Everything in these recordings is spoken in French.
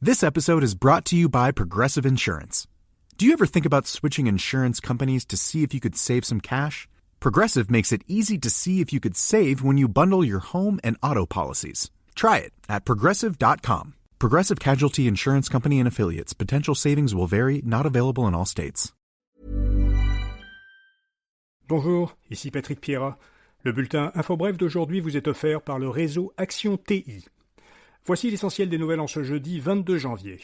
This episode is brought to you by Progressive Insurance. Do you ever think about switching insurance companies to see if you could save some cash? Progressive makes it easy to see if you could save when you bundle your home and auto policies. Try it at Progressive.com. Progressive Casualty Insurance Company and Affiliates. Potential savings will vary, not available in all states. Bonjour, ici Patrick Pierrat. Le bulletin InfoBref d'aujourd'hui vous est offert par le réseau Action TI. Voici l'essentiel des nouvelles en ce jeudi 22 janvier.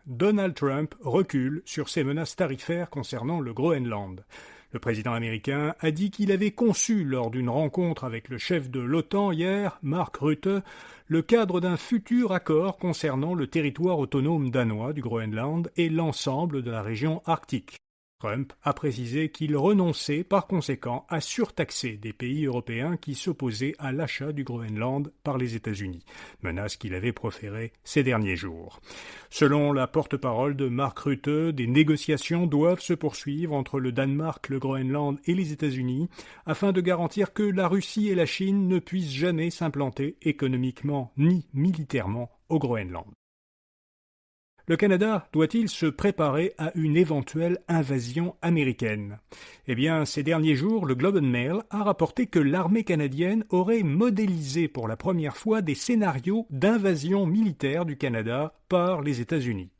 Donald Trump recule sur ses menaces tarifaires concernant le Groenland. Le président américain a dit qu'il avait conçu lors d'une rencontre avec le chef de l'OTAN hier, Mark Rutte, le cadre d'un futur accord concernant le territoire autonome danois du Groenland et l'ensemble de la région arctique. Trump a précisé qu'il renonçait par conséquent à surtaxer des pays européens qui s'opposaient à l'achat du Groenland par les États-Unis, menace qu'il avait proférée ces derniers jours. Selon la porte-parole de Mark Rutte, des négociations doivent se poursuivre entre le Danemark, le Groenland et les États-Unis afin de garantir que la Russie et la Chine ne puissent jamais s'implanter économiquement ni militairement au Groenland. Le Canada doit-il se préparer à une éventuelle invasion américaine ? Eh bien, ces derniers jours, le Globe and Mail a rapporté que l'armée canadienne aurait modélisé pour la première fois des scénarios d'invasion militaire du Canada par les États-Unis.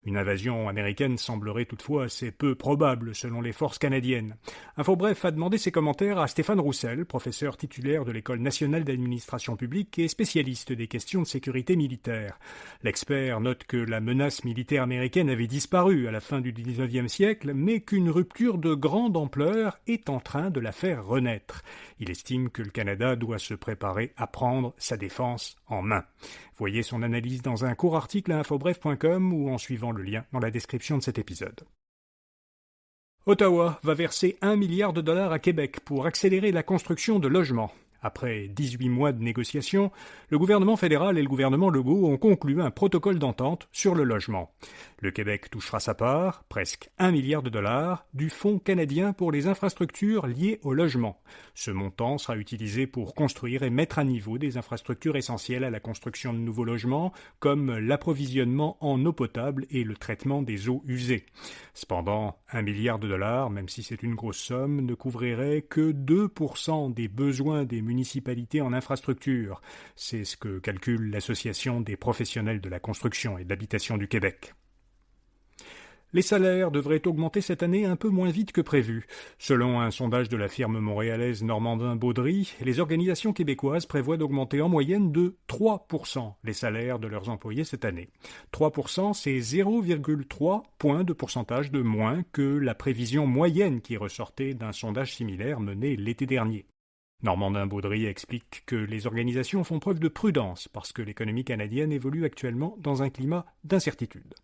Une invasion américaine semblerait toutefois assez peu probable selon les forces canadiennes. InfoBref a demandé ses commentaires à Stéphane Roussel, professeur titulaire de l'École nationale d'administration publique et spécialiste des questions de sécurité militaire. L'expert note que la menace militaire américaine avait disparu à la fin du XIXe siècle, mais qu'une rupture de grande ampleur est en train de la faire renaître. Il estime que le Canada doit se préparer à prendre sa défense en main. Voyez son analyse dans un court article à infobref.com ou en suivant le lien dans la description de cet épisode. Ottawa va verser 1 milliard de dollars à Québec pour accélérer la construction de logements. Après 18 mois de négociations, le gouvernement fédéral et le gouvernement Legault ont conclu un protocole d'entente sur le logement. Le Québec touchera sa part, presque 1 milliard de dollars, du Fonds canadien pour les infrastructures liées au logement. Ce montant sera utilisé pour construire et mettre à niveau des infrastructures essentielles à la construction de nouveaux logements, comme l'approvisionnement en eau potable et le traitement des eaux usées. Cependant, 1 milliard de dollars, même si c'est une grosse somme, ne couvrirait que 2% des besoins des municipalités en infrastructure. C'est ce que calcule l'Association des professionnels de la construction et de l'habitation du Québec. Les salaires devraient augmenter cette année un peu moins vite que prévu. Selon un sondage de la firme montréalaise Normandin-Baudry, les organisations québécoises prévoient d'augmenter en moyenne de 3% les salaires de leurs employés cette année. 3%, c'est 0,3 points de pourcentage de moins que la prévision moyenne qui ressortait d'un sondage similaire mené l'été dernier. Normandin-Baudry explique que les organisations font preuve de prudence parce que l'économie canadienne évolue actuellement dans un climat d'incertitude.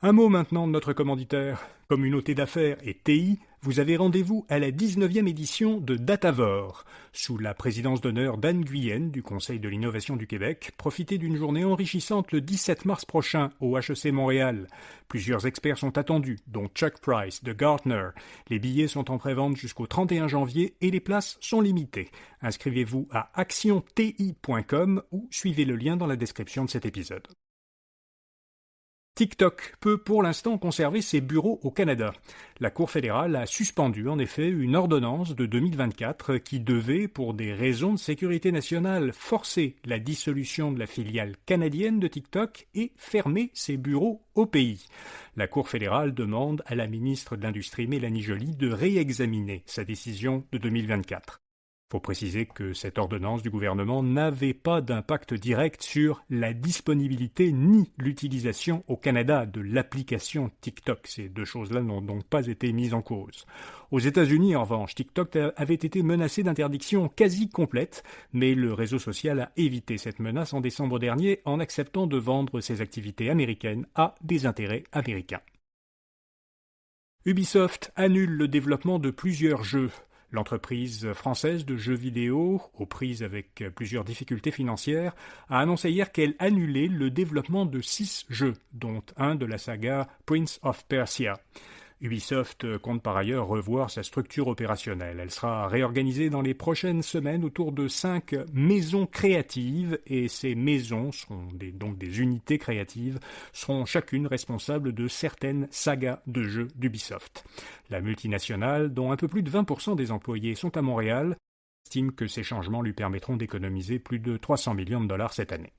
Un mot maintenant de notre commanditaire. Communauté d'affaires et TI, vous avez rendez-vous à la 19e édition de Datavore. Sous la présidence d'honneur d'Anne Guyenne du Conseil de l'innovation du Québec, profitez d'une journée enrichissante le 17 mars prochain au HEC Montréal. Plusieurs experts sont attendus, dont Chuck Price de Gartner. Les billets sont en prévente jusqu'au 31 janvier et les places sont limitées. Inscrivez-vous à actionti.com ou suivez le lien dans la description de cet épisode. TikTok peut pour l'instant conserver ses bureaux au Canada. La Cour fédérale a suspendu en effet une ordonnance de 2024 qui devait, pour des raisons de sécurité nationale, forcer la dissolution de la filiale canadienne de TikTok et fermer ses bureaux au pays. La Cour fédérale demande à la ministre de l'Industrie Mélanie Joly de réexaminer sa décision de 2024. Il faut préciser que cette ordonnance du gouvernement n'avait pas d'impact direct sur la disponibilité ni l'utilisation au Canada de l'application TikTok. Ces deux choses-là n'ont donc pas été mises en cause. Aux États-Unis, en revanche, TikTok avait été menacé d'interdiction quasi complète, mais le réseau social a évité cette menace en décembre dernier en acceptant de vendre ses activités américaines à des intérêts américains. Ubisoft annule le développement de plusieurs jeux. L'entreprise française de jeux vidéo, aux prises avec plusieurs difficultés financières, a annoncé hier qu'elle annulait le développement de 6 jeux, dont un de la saga Prince of Persia. Ubisoft compte par ailleurs revoir sa structure opérationnelle. Elle sera réorganisée dans les prochaines semaines autour de 5 maisons créatives et ces maisons donc des unités créatives seront chacune responsables de certaines sagas de jeux d'Ubisoft. La multinationale, dont un peu plus de 20% des employés sont à Montréal, estime que ces changements lui permettront d'économiser plus de 300 millions de dollars cette année.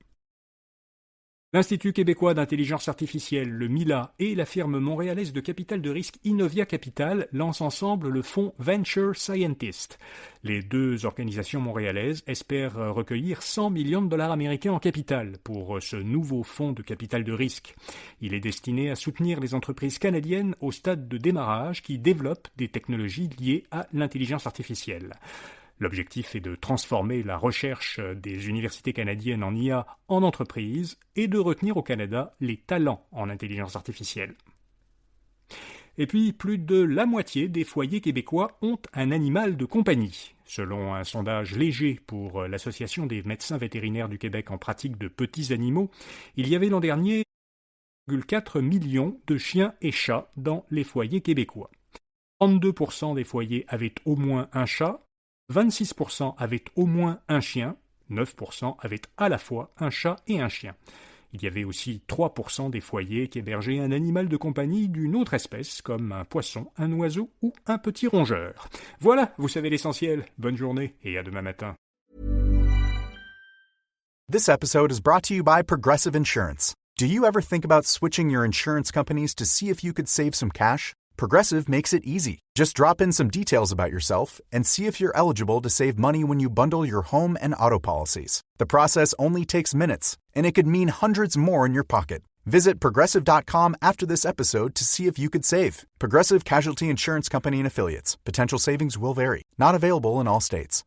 L'Institut québécois d'intelligence artificielle, le MILA, et la firme montréalaise de capital de risque Innovia Capital lancent ensemble le fonds Venture Scientist. Les deux organisations montréalaises espèrent recueillir 100 millions de dollars américains en capital pour ce nouveau fonds de capital de risque. Il est destiné à soutenir les entreprises canadiennes au stade de démarrage qui développent des technologies liées à l'intelligence artificielle. L'objectif est de transformer la recherche des universités canadiennes en IA en entreprise et de retenir au Canada les talents en intelligence artificielle. Et puis, plus de la moitié des foyers québécois ont un animal de compagnie. Selon un sondage léger pour l'Association des médecins vétérinaires du Québec en pratique de petits animaux, il y avait l'an dernier 1,4 million de chiens et chats dans les foyers québécois. 32% des foyers avaient au moins un chat, 26% avaient au moins un chien, 9% avaient à la fois un chat et un chien. Il y avait aussi 3% des foyers qui hébergeaient un animal de compagnie d'une autre espèce, comme un poisson, un oiseau ou un petit rongeur. Voilà, vous savez l'essentiel. Bonne journée et à demain matin. This episode is brought to you by Progressive Insurance. Do you ever think about switching your insurance companies to see if you could save some cash? Progressive makes it easy. Just drop in some details about yourself and see if you're eligible to save money when you bundle your home and auto policies. The process only takes minutes, and it could mean hundreds more in your pocket. Visit Progressive.com after this episode to see if you could save. Progressive Casualty Insurance Company and Affiliates. Potential savings will vary. Not available in all states.